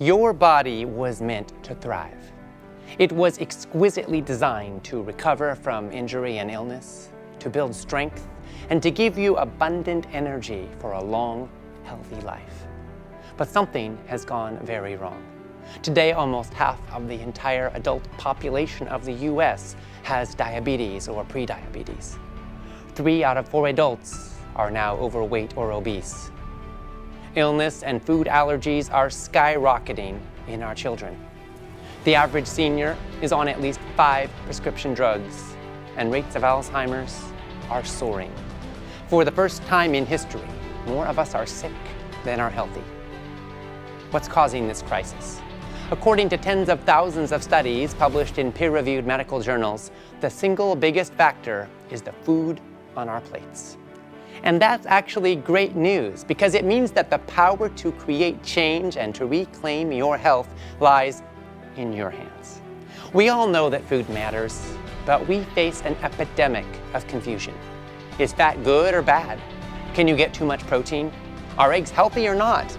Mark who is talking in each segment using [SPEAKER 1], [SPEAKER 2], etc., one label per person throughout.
[SPEAKER 1] Your body was meant to thrive. It was exquisitely designed to recover from injury and illness, to build strength, and to give you abundant energy for a long, healthy life. But something has gone very wrong. Today, almost half of the entire adult population of the US has diabetes or prediabetes. 3 out of 4 adults are now overweight or obese. Illness and food allergies are skyrocketing in our children. The average senior is on at least 5 prescription drugs, and rates of Alzheimer's are soaring. For the first time in history, more of us are sick than are healthy. What's causing this crisis? According to tens of thousands of studies published in peer-reviewed medical journals, the single biggest factor is the food on our plates. And that's actually great news, because it means that the power to create change and to reclaim your health lies in your hands. We all know that food matters, but we face an epidemic of confusion. Is fat good or bad? Can you get too much protein? Are eggs healthy or not?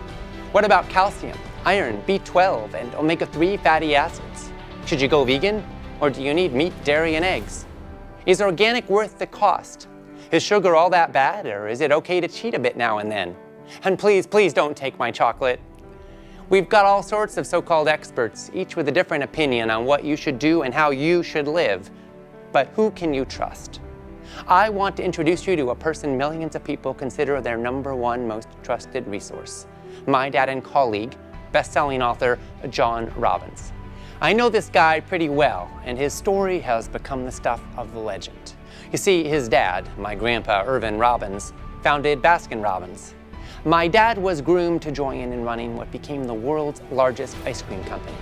[SPEAKER 1] What about calcium, iron, B12, and omega-3 fatty acids? Should you go vegan, or do you need meat, dairy, and eggs? Is organic worth the cost? Is sugar all that bad, or is it okay to cheat a bit now and then? And please, please don't take my chocolate. We've got all sorts of so-called experts, each with a different opinion on what you should do and how you should live. But who can you trust? I want to introduce you to a person millions of people consider their #1 most trusted resource. My dad and colleague, best-selling author John Robbins. I know this guy pretty well, and his story has become the stuff of legend. You see, his dad, my grandpa Irvin Robbins, founded Baskin-Robbins. My dad was groomed to join in running what became the world's largest ice cream company.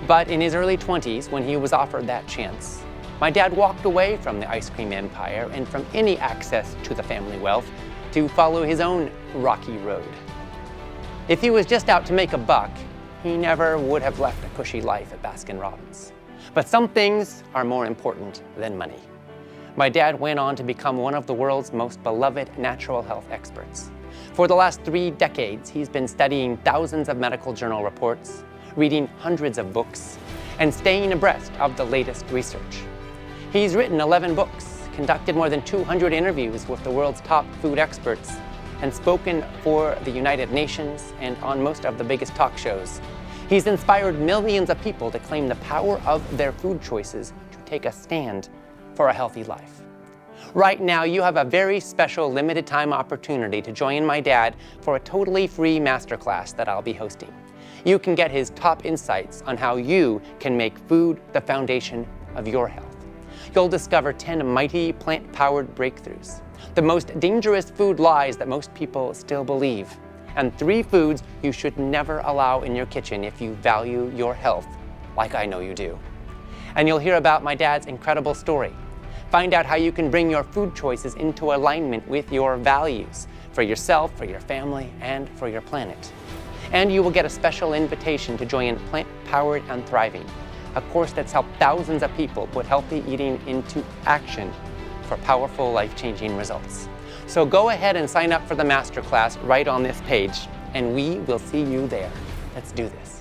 [SPEAKER 1] But in his early 20s, when he was offered that chance, my dad walked away from the ice cream empire and from any access to the family wealth to follow his own rocky road. If he was just out to make a buck, he never would have left a cushy life at Baskin-Robbins. But some things are more important than money. My dad went on to become one of the world's most beloved natural health experts. For the last 3 decades, he's been studying thousands of medical journal reports, reading hundreds of books, and staying abreast of the latest research. He's written 11 books, conducted more than 200 interviews with the world's top food experts, and spoken for the United Nations and on most of the biggest talk shows. He's inspired millions of people to claim the power of their food choices to take a stand for a healthy life. Right now, you have a very special limited time opportunity to join my dad for a totally free masterclass that I'll be hosting. You can get his top insights on how you can make food the foundation of your health. You'll discover 10 mighty plant-powered breakthroughs, the most dangerous food lies that most people still believe, and 3 foods you should never allow in your kitchen if you value your health, like I know you do. And you'll hear about my dad's incredible story. Find out how you can bring your food choices into alignment with your values for yourself, for your family, and for your planet. And you will get a special invitation to join Plant-Powered and Thriving, a course that's helped thousands of people put healthy eating into action for powerful, life-changing results. So go ahead and sign up for the masterclass right on this page, and we will see you there. Let's do this.